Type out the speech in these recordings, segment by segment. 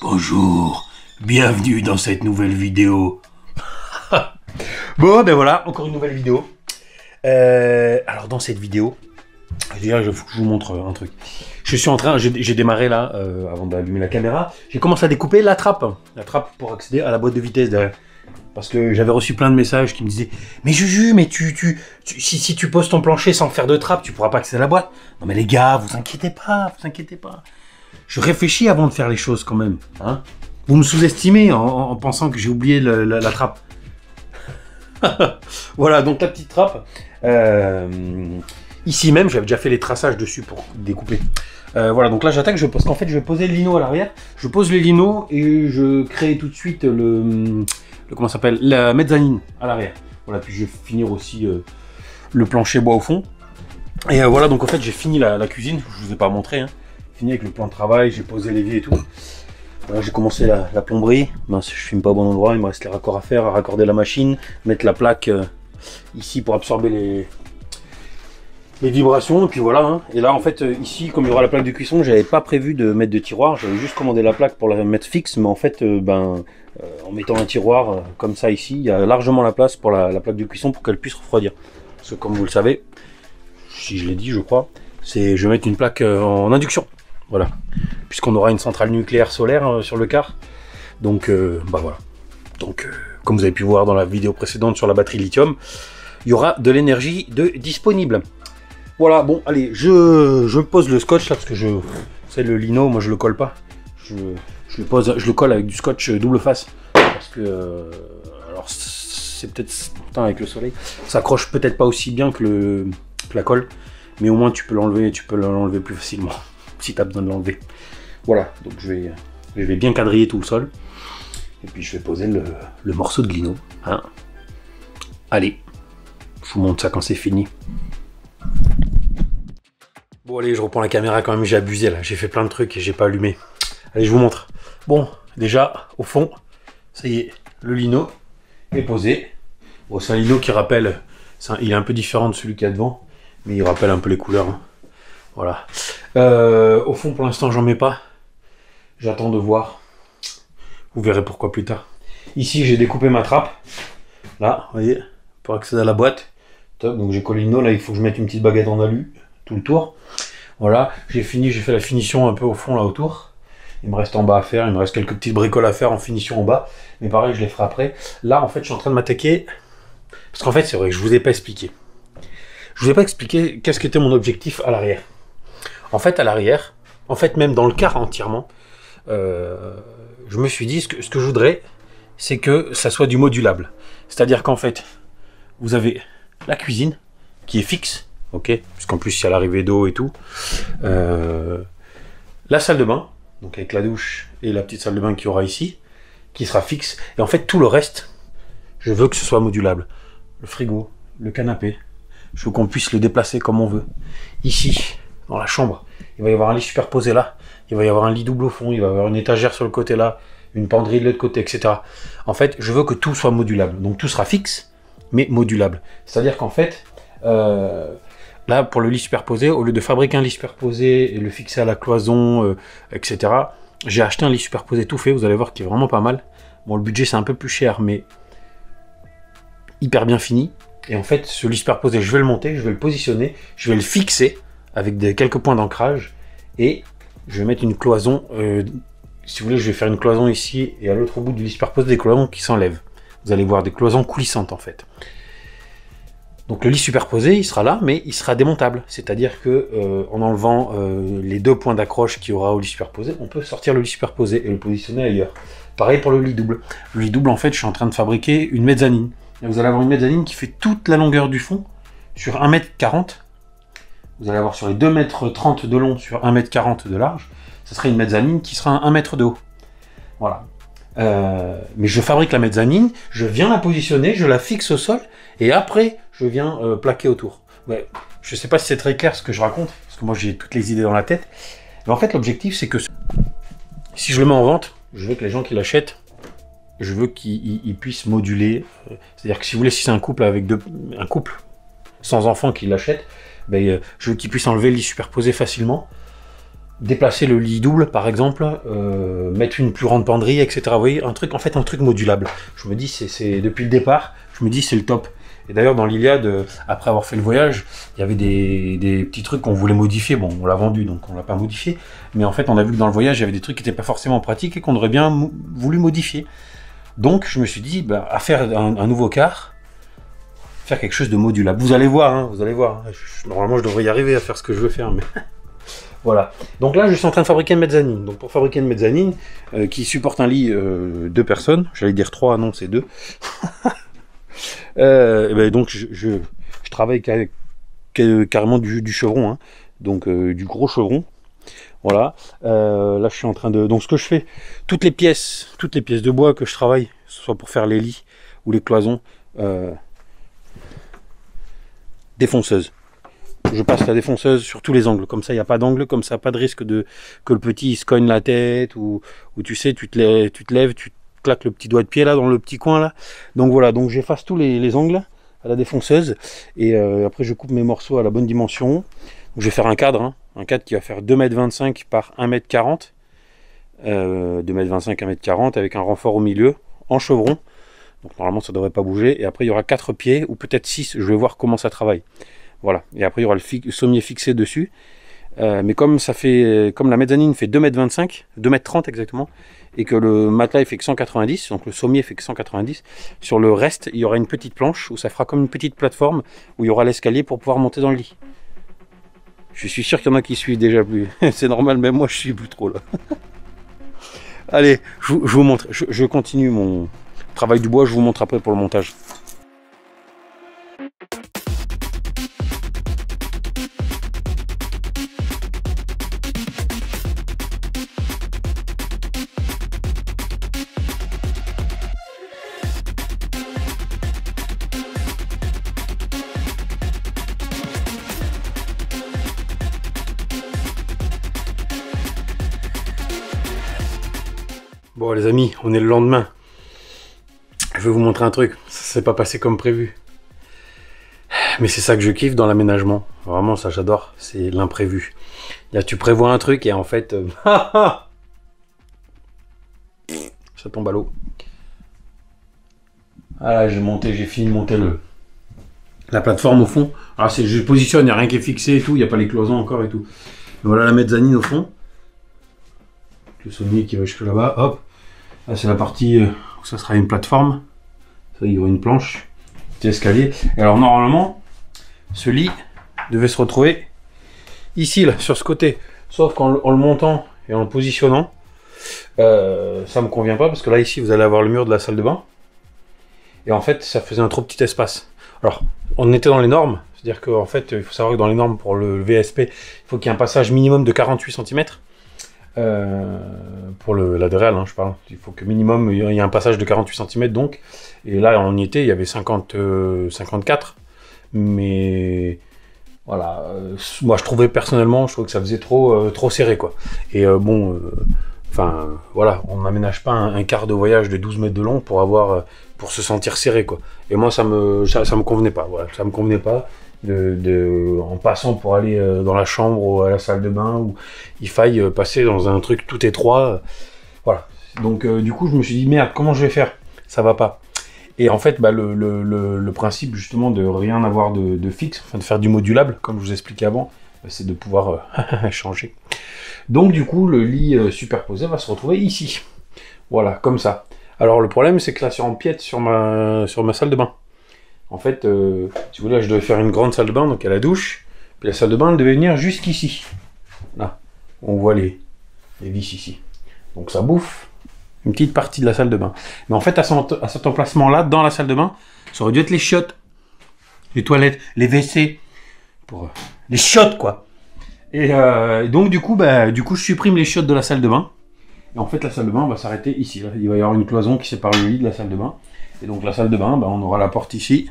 Bonjour, bienvenue dans cette nouvelle vidéo. Bon, ben voilà, encore une nouvelle vidéo. Alors dans cette vidéo, déjà il faut que je vous montre un truc. Je suis en train, j'ai démarré là, avant d'allumer la caméra, j'ai commencé à découper la trappe pour accéder à la boîte de vitesse derrière. Parce que j'avais reçu plein de messages qui me disaient « Mais Juju, mais si tu poses ton plancher sans faire de trappe, tu pourras pas accéder à la boîte. » Non mais les gars, vous inquiétez pas, vous inquiétez pas. Je réfléchis avant de faire les choses quand même. Hein, vous me sous-estimez en pensant que j'ai oublié la trappe. Voilà, donc la petite trappe. Ici même, j'avais déjà fait les traçages dessus pour découper. Voilà, donc là j'attaque parce qu'en fait je vais poser le lino à l'arrière. Je pose les linos et je crée tout de suite comment ça s'appelle, la mezzanine à l'arrière. Voilà, puis je vais finir aussi le plancher bois au fond. Et voilà, donc en fait j'ai fini la cuisine, je vous ai pas montré, hein. Fini avec le plan de travail, j'ai posé l'évier et tout. Voilà, j'ai commencé la plomberie. Mince, je filme pas au bon endroit, il me reste les raccords à faire, à raccorder la machine, mettre la plaque ici pour absorber les vibrations, et puis voilà. Hein. Et là en fait ici, comme il y aura la plaque de cuisson, j'avais pas prévu de mettre de tiroir, j'avais juste commandé la plaque pour la mettre fixe, mais en fait en mettant un tiroir comme ça ici, il y a largement la place pour la plaque de cuisson pour qu'elle puisse refroidir. Parce que comme vous le savez, si je l'ai dit je crois, je vais mettre une plaque en induction. Voilà, puisqu'on aura une centrale nucléaire solaire sur le car. Donc bah voilà. Donc comme vous avez pu voir dans la vidéo précédente sur la batterie lithium, il y aura de l'énergie disponible. Voilà, bon allez, je pose le scotch là parce que c'est le lino, moi je le colle pas. Je le colle avec du scotch double face parce que alors c'est peut-être avec le soleil, ça accroche peut-être pas aussi bien que la colle, mais au moins tu peux l'enlever plus facilement si tu as besoin de l'enlever. Voilà, donc je vais bien quadriller tout le sol et puis je vais poser le morceau de lino. Hein. Allez, je vous montre ça quand c'est fini. Bon allez, je reprends la caméra quand même, j'ai abusé là, j'ai fait plein de trucs et j'ai pas allumé. Allez, je vous montre. Bon, déjà, au fond, ça y est, le lino est posé. Bon, c'est un lino qui rappelle, il est un peu différent de celui qu'il y a devant, mais il rappelle un peu les couleurs. Hein. Voilà. Au fond, pour l'instant, j'en mets pas. J'attends de voir. Vous verrez pourquoi plus tard. Ici, j'ai découpé ma trappe. Là, vous voyez, pour accéder à la boîte. Top, donc j'ai collé le lino. Là, il faut que je mette une petite baguette en alu, tout le tour. Voilà, j'ai fait la finition un peu au fond, là, autour. Il me reste en bas à faire, il me reste quelques petites bricoles à faire en finition en bas. Mais pareil, je les ferai après. Là, en fait, je suis en train de m'attaquer. Parce qu'en fait, c'est vrai que je vous ai pas expliqué. Je vous ai pas expliqué qu'est-ce qu'était mon objectif à l'arrière. En fait, à l'arrière, en fait, même dans le car entièrement, je me suis dit, ce que je voudrais, c'est que ça soit du modulable. C'est-à-dire qu'en fait, vous avez la cuisine, qui est fixe, ok, puisqu'en plus, il y a l'arrivée d'eau et tout. La salle de bain, donc avec la douche et la petite salle de bain qu'il y aura ici, qui sera fixe. Et en fait, tout le reste, je veux que ce soit modulable. Le frigo, le canapé, je veux qu'on puisse le déplacer comme on veut. Ici, dans la chambre, il va y avoir un lit superposé là, il va y avoir un lit double au fond, il va y avoir une étagère sur le côté là, une penderie de l'autre côté, etc. En fait, je veux que tout soit modulable. Donc tout sera fixe, mais modulable. C'est-à-dire qu'en fait, là, pour le lit superposé, au lieu de fabriquer un lit superposé et le fixer à la cloison, etc., j'ai acheté un lit superposé tout fait, vous allez voir qu'il est vraiment pas mal. Bon, le budget c'est un peu plus cher, mais hyper bien fini. Et en fait, ce lit superposé, je vais le monter, je vais le positionner, je vais le fixer avec quelques points d'ancrage et je vais mettre une cloison. Si vous voulez, je vais faire une cloison ici et à l'autre bout du lit superposé, des cloisons qui s'enlèvent. Vous allez voir des cloisons coulissantes en fait. Donc le lit superposé, il sera là, mais il sera démontable. C'est-à-dire que en enlevant les deux points d'accroche qu'il y aura au lit superposé, on peut sortir le lit superposé et le positionner ailleurs. Pareil pour le lit double. Le lit double, en fait, je suis en train de fabriquer une mezzanine. Et vous allez avoir une mezzanine qui fait toute la longueur du fond sur 1,40 m. Vous allez avoir sur les 2,30 m de long sur 1,40 m de large. Ce serait une mezzanine qui sera 1 mètre de haut. Voilà. Mais je fabrique la mezzanine, je viens la positionner, je la fixe au sol, et après, je viens plaquer autour. Ouais, je ne sais pas si c'est très clair ce que je raconte, parce que moi j'ai toutes les idées dans la tête. Mais en fait, l'objectif, c'est que si je le mets en vente, je veux que les gens qui l'achètent, je veux qu'ils puissent moduler. C'est-à-dire que si vous voulez, si c'est un couple avec un couple sans enfants qui l'achète, ben, je veux qu'ils puissent enlever le lit superposé facilement. déplacer le lit double par exemple, mettre une plus grande penderie, etc. Vous voyez, un truc modulable. Je me dis, c'est depuis le départ, je me dis c'est le top. Et d'ailleurs dans l'Iliade, après avoir fait le voyage, il y avait des petits trucs qu'on voulait modifier. Bon, on l'a vendu donc on l'a pas modifié, mais en fait on a vu que dans le voyage il y avait des trucs qui n'étaient pas forcément pratiques et qu'on aurait bien voulu modifier. Donc je me suis dit, bah, à faire un nouveau car, faire quelque chose de modulable. Vous allez voir, hein, vous allez voir. Normalement je devrais y arriver à faire ce que je veux faire, mais... Voilà. Donc là, je suis en train de fabriquer une mezzanine. Donc pour fabriquer une mezzanine qui supporte un lit 2 personnes, j'allais dire 3, non, c'est 2. Ben donc je travaille carrément du chevron, hein. Donc du gros chevron. Voilà. Là, je suis en train de. Donc ce que je fais, toutes les pièces de bois que je travaille, que ce soit pour faire les lits ou les cloisons, défonceuse. Je passe la défonceuse sur tous les angles, comme ça il n'y a pas d'angle, comme ça pas de risque que le petit se cogne la tête, ou tu sais, tu te lèves, tu claques le petit doigt de pied là dans le petit coin là. Donc voilà, donc j'efface tous les angles à la défonceuse, et après je coupe mes morceaux à la bonne dimension. Donc, je vais faire un cadre, hein, un cadre qui va faire 2,25 m par 1,40 m, 2,25 m, 1,40 m, avec un renfort au milieu, en chevron. Donc normalement ça ne devrait pas bouger, et après il y aura 4 pieds, ou peut-être 6, je vais voir comment ça travaille. Voilà, et après il y aura le sommier fixé dessus. Mais comme la mezzanine fait 2,25 m, 2,30 m exactement, et que le matelas il fait que 190, donc le sommier fait que 190, sur le reste il y aura une petite planche où ça fera comme une petite plateforme où il y aura l'escalier pour pouvoir monter dans le lit. Je suis sûr qu'il y en a qui suivent déjà plus. C'est normal, même moi je suis plus trop là. Allez, je vous montre, je continue mon travail du bois, je vous montre après pour le montage. Bon les amis, on est le lendemain. Je vais vous montrer un truc. Ça s'est pas passé comme prévu. Mais c'est ça que je kiffe dans l'aménagement. Vraiment, ça j'adore. C'est l'imprévu. Là, tu prévois un truc et en fait... ça tombe à l'eau. Ah là, j'ai fini de monter la plateforme au fond. Alors je positionne, il n'y a rien qui est fixé et tout. Il n'y a pas les cloisons encore et tout. Voilà la mezzanine au fond. Le sommier qui va jusque là-bas. Hop. Là, c'est la partie où ça sera une plateforme. Ça, il y aura une planche. Petit escalier. Et alors, normalement, ce lit devait se retrouver ici, là, sur ce côté. Sauf qu'en le montant et en le positionnant, ça me convient pas. Parce que là, ici, vous allez avoir le mur de la salle de bain. Et en fait, ça faisait un trop petit espace. Alors, on était dans les normes. C'est-à-dire qu'en fait, il faut savoir que dans les normes pour le VSP, il faut qu'il y ait un passage minimum de 48 cm. Pour la DREAL, hein, je parle. Il faut que minimum il y ait un passage de 48 cm donc. Et là on y était, il y avait 54. Mais voilà, moi je trouvais personnellement, je trouvais que ça faisait trop serré quoi. Et bon, enfin voilà, on n'aménage pas un quart de voyage de 12 mètres de long pour se sentir serré quoi. Et moi ça me convenait pas, voilà, ça me convenait pas. En passant pour aller dans la chambre ou à la salle de bain, où il faille passer dans un truc tout étroit. Voilà. Donc du coup, je me suis dit, merde, comment je vais faire? Ça va pas. Et en fait, bah, le principe justement de rien avoir de fixe, enfin de faire du modulable, comme je vous expliquais avant, bah, c'est de pouvoir changer. Donc du coup, le lit superposé va se retrouver ici. Voilà, comme ça. Alors le problème, c'est que là, ça empiète sur ma salle de bain. En fait, si vous voulez, là, je devais faire une grande salle de bain, donc il y a la douche, puis la salle de bain, elle devait venir jusqu'ici. Là, on voit les vis ici. Donc ça bouffe une petite partie de la salle de bain. Mais en fait, à cet emplacement-là, dans la salle de bain, ça aurait dû être les chiottes, les toilettes, les WC, pour les chiottes, quoi. Et donc, du coup, je supprime les chiottes de la salle de bain. Et en fait, la salle de bain va s'arrêter ici. Là. Il va y avoir une cloison qui sépare le lit de la salle de bain. Et donc la salle de bain, on aura la porte ici,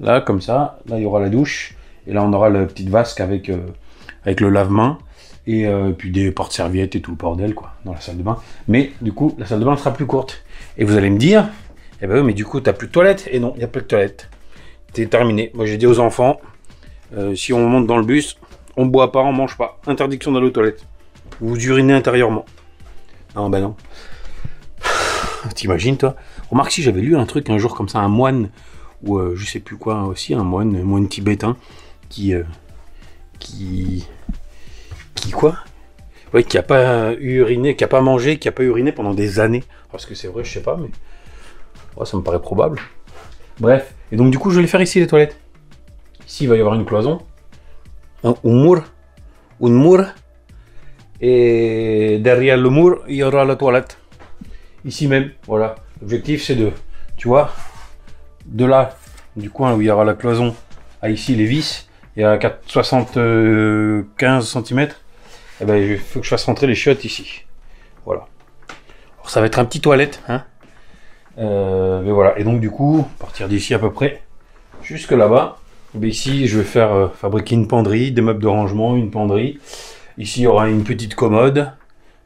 là comme ça, là il y aura la douche, et là on aura la petite vasque avec le lave-main, et puis des porte-serviettes et tout le bordel quoi, dans la salle de bain. Mais du coup, la salle de bain sera plus courte. Et vous allez me dire, eh ben oui, mais du coup t'as plus de toilette. Et non, il n'y a plus de toilette. C'est terminé. Moi j'ai dit aux enfants, si on monte dans le bus, on boit pas, on mange pas. Interdiction d'aller aux toilettes. Vous urinez intérieurement. Non, ben non. T'imagines, toi? Remarque, si j'avais lu un truc un jour comme ça, un moine, ou je sais plus quoi aussi, un moine tibétain, qui quoi? Oui, qui a pas uriné, qui a pas mangé, qui a pas uriné pendant des années. Parce que c'est vrai, je sais pas, mais ouais, ça me paraît probable. Bref, et donc du coup, je vais les faire ici, les toilettes. Ici, il va y avoir une cloison, un mur, et derrière le mur, il y aura la toilette. Ici même, voilà. L'objectif, c'est de, tu vois, de là, du coin où il y aura la cloison, à ici les vis, et à 75 cm, eh ben, il faut que je fasse rentrer les chiottes ici. Voilà. Alors, ça va être un petit toilette, hein. Mais voilà. Et donc, du coup, à partir d'ici à peu près, jusque là-bas, ben ici, je vais faire fabriquer une penderie, des meubles de rangement, une penderie. Ici, il y aura une petite commode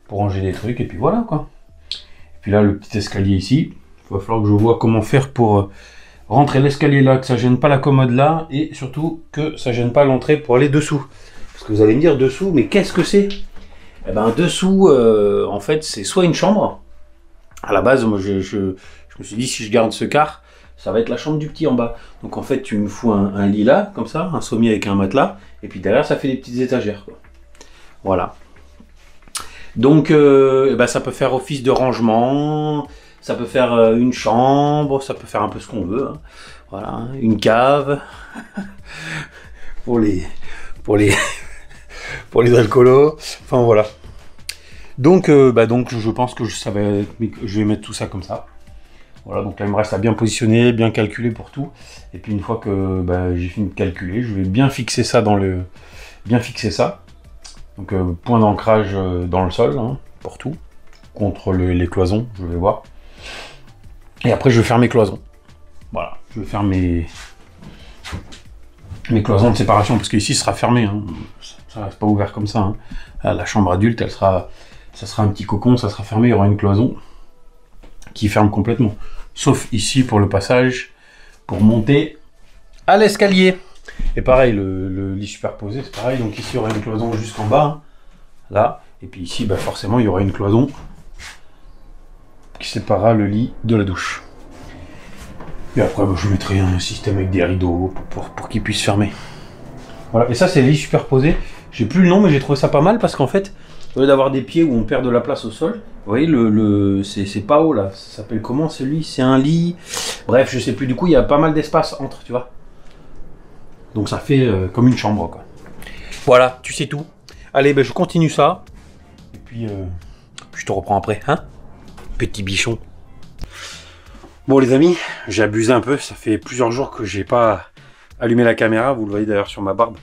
pour ranger des trucs, et puis voilà, quoi. Et puis là, le petit escalier ici. Il va falloir que je vois comment faire pour rentrer l'escalier là, que ça gêne pas la commode là, et surtout que ça gêne pas l'entrée pour aller dessous. Parce que vous allez me dire, dessous, mais qu'est-ce que c'est? Eh ben, dessous, en fait, c'est soit une chambre. À la base, moi, je me suis dit, si je garde ce quart, ça va être la chambre du petit en bas. Donc en fait, tu me fous un lit là, comme ça, un sommier avec un matelas, et puis derrière, ça fait des petites étagères, quoi. Voilà. Donc, eh ben, ça peut faire office de rangement, ça peut faire une chambre, ça peut faire un peu ce qu'on veut. Hein. Voilà, une cave pour les pour les alcoolos. Enfin voilà. Donc, donc je pense que je vais mettre tout ça comme ça. Voilà, donc là il me reste à bien positionner, bien calculer pour tout. Et puis une fois que j'ai fini de calculer, je vais bien fixer ça Donc point d'ancrage dans le sol, hein, pour tout, contre les cloisons, je vais voir. Et après je vais faire mes cloisons. Voilà, je vais faire mes cloisons de séparation, parce qu'ici ce sera fermé, hein. Ça reste pas ouvert comme ça. Hein. Là, la chambre adulte, ça sera un petit cocon, ça sera fermé, il y aura une cloison qui ferme complètement. Sauf ici pour le passage, pour monter à l'escalier. Et pareil, le lit superposé, c'est pareil. Donc ici, il y aura une cloison jusqu'en bas, hein, là. Et puis ici, forcément, il y aura une cloison qui séparera le lit de la douche. Et après, je mettrai un système avec des rideaux pour qu'il puisse fermer. Voilà. Et ça, c'est le lit superposé. J'ai plus le nom, mais j'ai trouvé ça pas mal parce qu'en fait, au lieu d'avoir des pieds où on perd de la place au sol, vous voyez, c'est pas haut là. Ça s'appelle comment celui? C'est un lit. Bref, je sais plus. Du coup, il y a pas mal d'espace entre, tu vois. Donc ça fait comme une chambre, quoi. Voilà, tu sais tout. Allez, je continue ça. Et puis, je te reprends après, hein, petit bichon. Bon les amis, j'ai abusé un peu. Ça fait plusieurs jours que j'ai pas allumé la caméra. Vous le voyez d'ailleurs sur ma barbe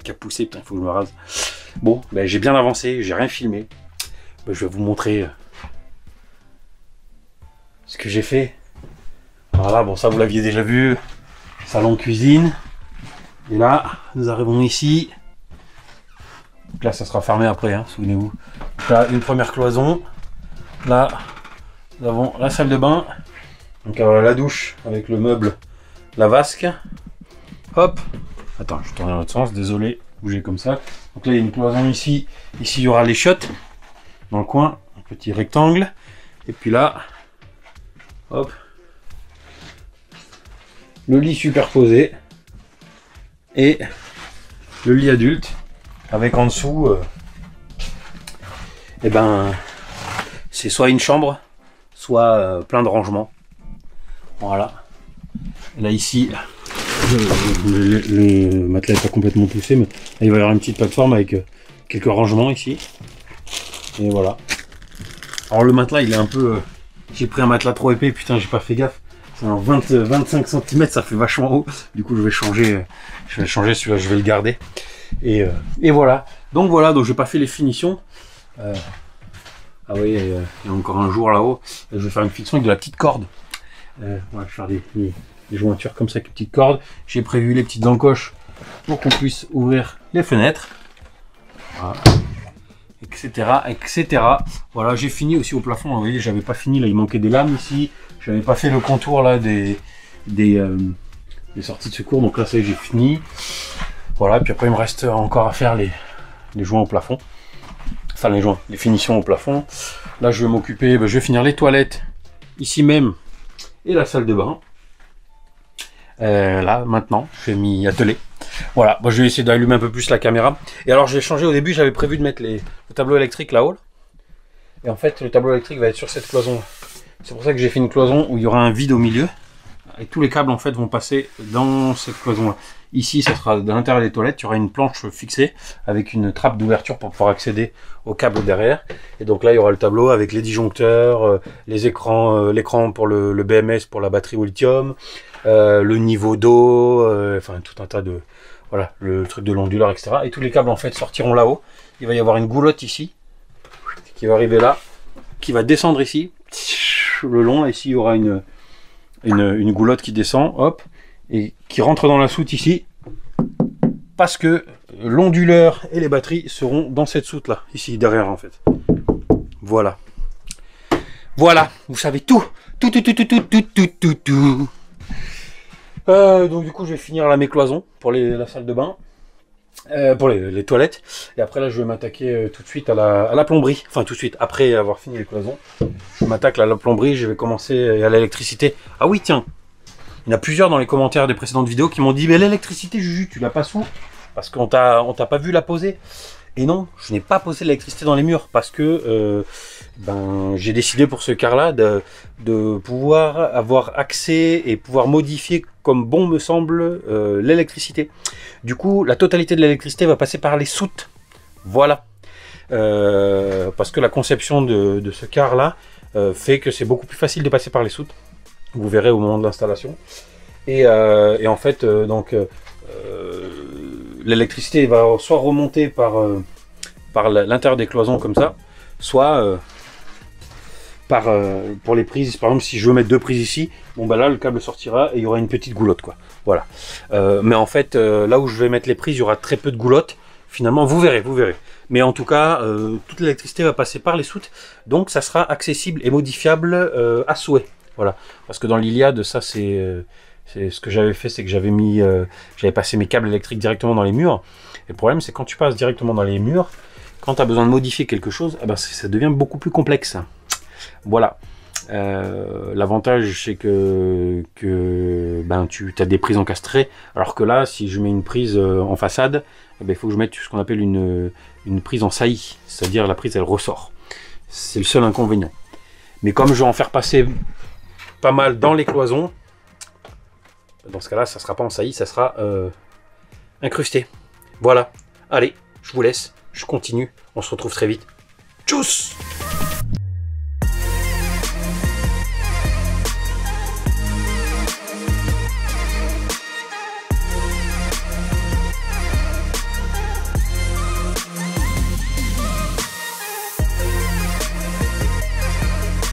qui a poussé. Putain, il faut que je me rase. Bon, j'ai bien avancé. J'ai rien filmé. Je vais vous montrer ce que j'ai fait. Voilà, bon ça vous l'aviez déjà vu. Salon cuisine. Et là, nous arrivons ici. Donc là, ça sera fermé après, hein, souvenez-vous. Là, une première cloison. Là, nous avons la salle de bain. Donc la douche avec le meuble, la vasque. Hop. Attends, je tourne dans l'autre sens, désolé, bouger comme ça. Donc là, il y a une cloison ici. Ici, il y aura les chiottes dans le coin, un petit rectangle. Et puis là, hop, le lit superposé. Et le lit adulte avec en dessous c'est soit une chambre, soit plein de rangements. Voilà. Et là ici le matelas n'est pas complètement poussé, mais là, il va y avoir une petite plateforme avec quelques rangements ici. Et voilà. Alors le matelas il est un peu j'ai pris un matelas trop épais, putain j'ai pas fait gaffe. C'est en 25 cm, ça fait vachement haut. Du coup, je vais changer celui-là, je vais le garder. Et voilà. Donc voilà, donc j'ai pas fait les finitions. Ah oui, il y a encore un jour là-haut. Je vais faire une finition avec de la petite corde. Voilà, je vais faire des jointures comme ça avec une petite corde. J'ai prévu les petites encoches pour qu'on puisse ouvrir les fenêtres. Voilà. Etc. Voilà, j'ai fini aussi au plafond. Vous voyez, j'avais pas fini là, il manquait des lames ici. J'avais pas fait le contour là des sorties de secours, donc là ça y est, j'ai fini. Voilà, puis après il me reste encore à faire les joints au plafond. enfin les joints, les finitions au plafond. Là je vais m'occuper, je vais finir les toilettes ici même et la salle de bain. Là maintenant je vais m'y atteler. Voilà, je vais essayer d'allumer un peu plus la caméra. Et alors je vais changer, au début j'avais prévu de mettre le tableau électrique là-haut. Et en fait le tableau électrique va être sur cette cloison. C'est pour ça que j'ai fait une cloison où il y aura un vide au milieu. Et tous les câbles en fait vont passer dans cette cloison là. Ici ça sera dans l'intérieur des toilettes, il y aura une planche fixée avec une trappe d'ouverture pour pouvoir accéder au câble derrière. Et donc là il y aura le tableau avec les disjoncteurs, les écrans, l'écran pour le BMS pour la batterie au lithium, le niveau d'eau, enfin tout un tas de... Voilà, le truc de l'onduleur, etc. Et tous les câbles en fait sortiront là-haut. Il va y avoir une goulotte ici, qui va arriver là, qui va descendre ici, le long, là ici il y aura une goulotte qui descend, hop, et qui rentre dans la soute ici, parce que l'onduleur et les batteries seront dans cette soute là, ici derrière en fait. Voilà. Voilà, vous savez tout. Tout. Donc du coup je vais finir la mécloison pour la salle de bain, pour les toilettes, et après là je vais m'attaquer tout de suite à la plomberie, enfin tout de suite, après avoir fini les cloisons, je m'attaque à la plomberie, je vais commencer à l'électricité. Ah oui tiens, il y en a plusieurs dans les commentaires des précédentes vidéos qui m'ont dit mais l'électricité Juju tu l'as pas sous parce qu'on t'a pas vu la poser. Et non, je n'ai pas posé l'électricité dans les murs parce que j'ai décidé pour ce car-là de pouvoir avoir accès et pouvoir modifier comme bon me semble l'électricité. Du coup, la totalité de l'électricité va passer par les soutes. Voilà. Parce que la conception de ce car-là fait que c'est beaucoup plus facile de passer par les soutes. Vous verrez au moment de l'installation. Et en fait, l'électricité va soit remonter par l'intérieur des cloisons comme ça, soit pour les prises. Par exemple, si je veux mettre deux prises ici, bon là le câble sortira et il y aura une petite goulotte quoi. Voilà. Mais en fait, là où je vais mettre les prises, il y aura très peu de goulottes. Finalement, vous verrez. Mais en tout cas, toute l'électricité va passer par les soutes, donc ça sera accessible et modifiable à souhait. Voilà. Parce que dans l'Iliade, ça c'est ce que j'avais fait, c'est que j'avais passé mes câbles électriques directement dans les murs. Et le problème, c'est quand tu passes directement dans les murs, quand tu as besoin de modifier quelque chose, ça devient beaucoup plus complexe. Voilà. L'avantage, c'est que tu as des prises encastrées, alors que là, si je mets une prise en façade, il faut que je mette ce qu'on appelle une prise en saillie, c'est-à-dire la prise, elle ressort. C'est le seul inconvénient. Mais comme je vais en faire passer pas mal dans les cloisons, dans ce cas-là, ça ne sera pas en saillie, ça sera incrusté. Voilà. Allez, je vous laisse, je continue, on se retrouve très vite. Tchuss!